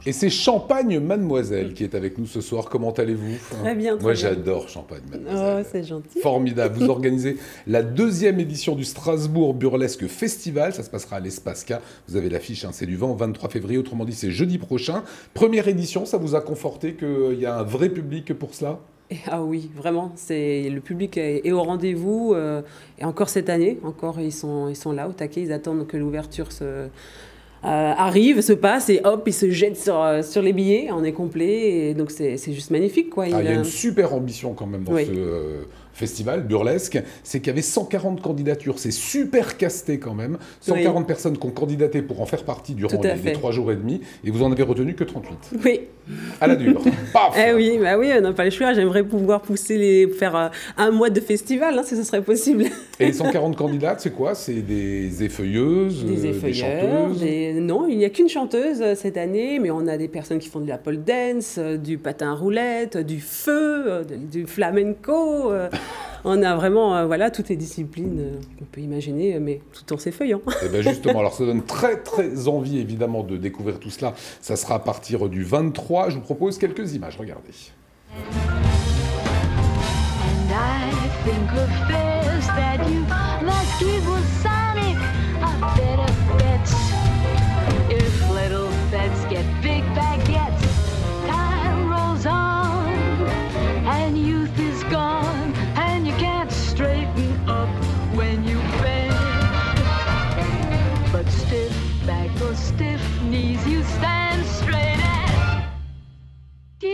Et c'est Champagne Mademoiselle qui est avec nous ce soir. Comment allez-vous? Très bien, Moi, très bien. j'adore Champagne Mademoiselle. Oh, c'est gentil. Formidable. Vous organisez la 2e édition du Strasbourg Burlesque Festival. Ça se passera à l'Espace K. Vous avez l'affiche, hein, c'est du vent, 23 février. Autrement dit, c'est jeudi prochain. Première édition, ça vous a conforté qu'il y a un vrai public pour cela? Ah oui, vraiment, le public est au rendez-vous. Et encore cette année, ils sont là au taquet, ils attendent que l'ouverture arrive, se passe et hop, ils se jettent sur les billets, on est complet. Et donc c'est juste magnifique, quoi. Il y a une super ambition quand même dans ce festival burlesque, c'est qu'il y avait 140 candidatures. C'est super casté quand même. 140 personnes qui ont candidaté pour en faire partie durant les 3 jours et demi. Et vous en avez retenu que 38. Oui. À la dure. Paf. Oui, bah oui, on n'a pas le choix. J'aimerais pouvoir faire un mois de festival, hein, si ce serait possible. Et les 140 candidates, c'est quoi? C'est des effeuilleuses, des chanteuses? Non, il n'y a qu'une chanteuse cette année, mais on a des personnes qui font de la pole dance, du patin à roulettes, du feu, du flamenco. On a vraiment toutes les disciplines qu'on peut imaginer, mais tout en s'effeuillant. Et bien justement, alors ça donne très très envie évidemment de découvrir tout cela. Ça sera à partir du 23. Je vous propose quelques images, regardez. And I think of fears that you last week was sunny. I better bet if little bets get big baguettes, time rolls on and youth is gone and you can't straighten up when you bend. But stiff back or stiff knees, you stand straight and give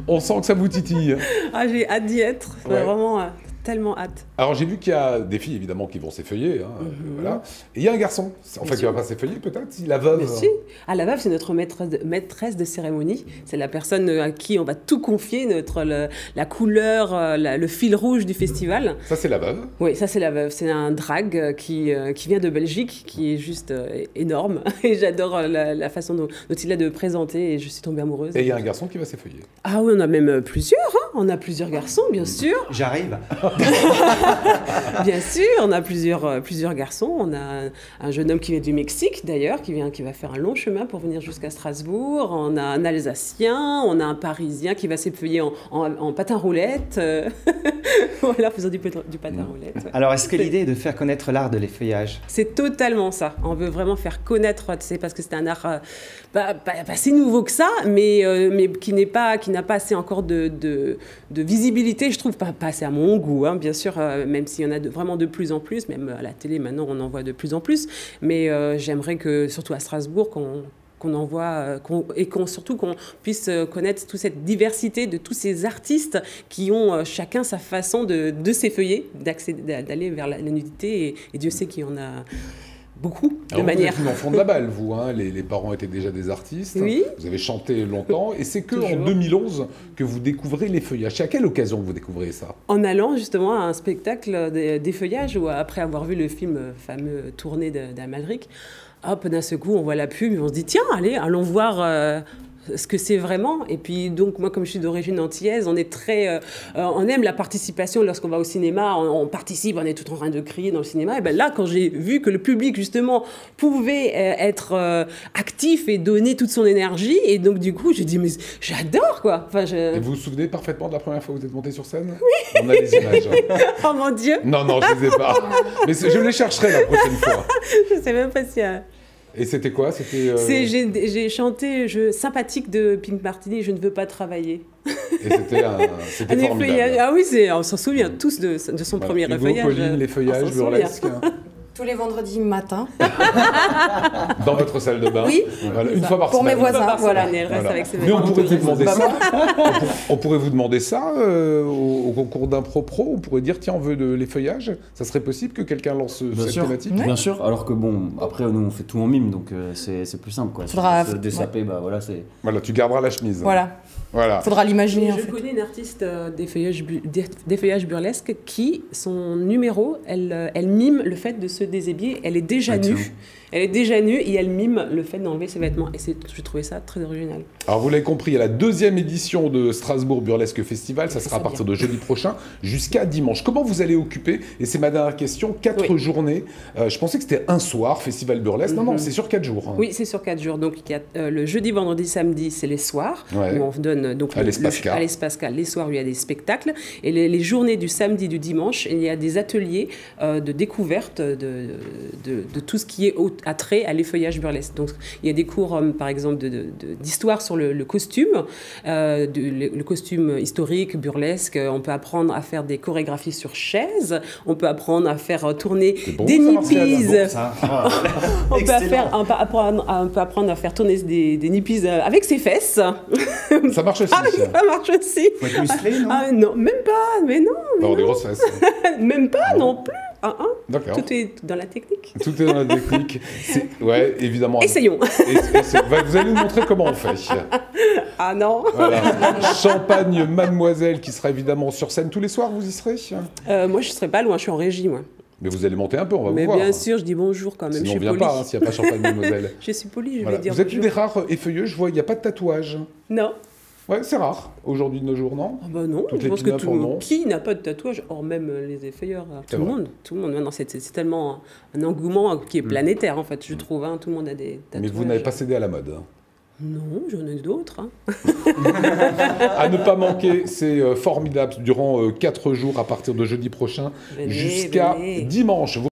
On sent que ça vous titille. Ah, j'ai hâte d'y être, vraiment tellement hâte. Alors j'ai vu qu'il y a des filles évidemment qui vont s'effeuiller, hein, voilà. Et il y a un garçon, enfin qui va pas s'effeuiller peut-être, la veuve. Mais si. Ah, la veuve, c'est notre maîtresse de cérémonie. C'est la personne à qui on va tout confier, la couleur, le fil rouge du festival. Ça c'est la veuve. Oui, ça c'est la veuve. C'est un drag qui vient de Belgique, qui est juste énorme. Et j'adore la façon dont il a de présenter et je suis tombée amoureuse. Et il y a un garçon qui va s'effeuiller. Ah oui, on a même plusieurs. Hein. On a plusieurs garçons, bien sûr. J'arrive. Bien sûr, on a plusieurs garçons. On a un jeune homme qui vient du Mexique, d'ailleurs, qui va faire un long chemin pour venir jusqu'à Strasbourg. On a un Alsacien, on a un Parisien qui va s'effeuiller en patin roulette. Voilà, faisant du patin roulette. Ouais. Alors, est-ce que l'idée est de faire connaître l'art de l'effeuillage? C'est totalement ça. On veut vraiment faire connaître, tu sais, parce que c'est un art pas si nouveau que ça, mais qui n'a pas assez encore de visibilité, je trouve, pas assez à mon goût, hein, bien sûr, même s'il y en a vraiment de plus en plus, même à la télé maintenant on en voit de plus en plus, mais j'aimerais que, surtout à Strasbourg, qu'on en voit, surtout qu'on puisse connaître toute cette diversité de tous ces artistes qui ont chacun sa façon de s'effeuiller, d'aller vers la nudité, et Dieu sait qu'il y en a beaucoup de manière. Vous êtes une enfant de la balle, vous, hein. Les parents étaient déjà des artistes, oui. Vous avez chanté longtemps, et c'est qu'en 2011 que vous découvrez l'effeuillage. C'est à quelle occasion que vous découvrez ça? En allant justement à un spectacle d'effeuillage, ou après avoir vu le film fameux Tournée d'Amalric, hop, d'un seul coup on voit la pub, et on se dit tiens, allez, allons voir ce que c'est vraiment. Et puis donc moi, comme je suis d'origine antillaise, on est on aime la participation lorsqu'on va au cinéma, on participe, on est tout en train de crier dans le cinéma. Et ben là, quand j'ai vu que le public justement pouvait être actif et donner toute son énergie, et donc du coup j'ai dit mais j'adore quoi. Enfin, Et vous vous souvenez parfaitement de la première fois que vous êtes monté sur scène? Oui. On a les images. Hein. Oh mon Dieu. Non, je les ai pas. Mais je les chercherai la prochaine fois. Je sais même pas si. Et c'était quoi? J'ai chanté Sympathique de Pink Martini, Je ne veux pas travailler. Et c'était formidable. Ah oui, on s'en souvient tous de son premier Et vous, effeuillage. Pauline, l'effeuillage burlesque? Tous les vendredis matin. Dans votre salle de bain. Oui. Voilà, C'est une ça. fois par Pour mes semaine. voisins. Une fois par voilà. semaine, elle reste Voilà. avec ses Mais on vêtements pourrait vous de demander Pas ça. moi. On pourrait vous demander ça au concours d'impro pro. On pourrait dire tiens, on veut de l'effeuillage. Ça serait possible que quelqu'un lance Bien cette sûr. thématique. Bien sûr, alors que bon, après nous on fait tout en mime, donc c'est plus simple quoi. Faudra- Se désaper, bah voilà, c'est... Voilà, tu garderas la chemise. Voilà. Voilà. Faudra l'imaginer en Je fait. connais une artiste d'effeuillage burlesque qui, son numéro, elle mime le fait de se déshabiller. Elle est déjà Excellent. nue. Elle est déjà nue et elle mime le fait d'enlever ses vêtements. Et je trouvais ça très original. Alors vous l'avez compris, il y a la deuxième édition de Strasbourg Burlesque Festival. Ça sera à ça partir de jeudi prochain jusqu'à dimanche. Comment vous allez occuper, et c'est ma dernière question, 4 Oui. journées. Je pensais que c'était un soir, Festival Burlesque. Non, non, c'est sur 4 jours. hein. Oui, c'est sur 4 jours. Donc, il y a, le jeudi, vendredi, samedi, c'est les soirs. Ouais. Où on donne donc À l'Espace K. à l'Espace K. Les soirs, où il y a des spectacles. Et les journées du samedi, du dimanche, il y a des ateliers de découverte de tout ce qui est attrait à l'effeuillage burlesque. Donc, il y a des cours, par exemple, d'histoire sur le costume, le costume historique, burlesque. On peut apprendre à faire des chorégraphies sur chaise. On peut apprendre à faire tourner C'est bon, des ça, Martial, nippies. bon, Ça, On peut apprendre à faire tourner des nippies avec ses fesses. Ça marche aussi. Ah, oui, ça marche aussi. faut être musclé, non? Ah non, même pas, mais non, Alors, des grosses fesses. même pas Bon. non plus. D'accord. Tout est dans la technique. Tout est dans la technique. Ouais, évidemment. Essayons. Vous allez nous montrer comment on fait. Ah non. Voilà. Champagne Mademoiselle qui sera évidemment sur scène tous les soirs, vous y serez? Moi, je serais pas loin, je suis en régie, moi. Mais vous allez monter un peu, on va Mais vous voir. bien sûr, je dis bonjour quand même. Sinon, je on suis vient polie. pas hein, s'il n'y a pas Champagne Mademoiselle. Je suis polie, je Voilà. vais dire Vous êtes une des bonjour. rares effeuilleux, je vois, il n'y a pas de tatouage. Non. Ouais, c'est rare aujourd'hui de nos jours, non? Ah bah non, Toutes je les pense que pin-up en ont. qui n'a pas de tatouage, or même les effeuilleurs, C'est tout le vrai. monde, tout le monde. Maintenant, c'est tellement un engouement qui est planétaire en fait, je trouve. Hein, tout le monde a des tatouages. Mais vous n'avez pas cédé à la mode. Non, j'en ai d'autres. Hein. À ne pas manquer, c'est formidable durant 4 jours à partir de jeudi prochain Venez, jusqu'à venez. dimanche.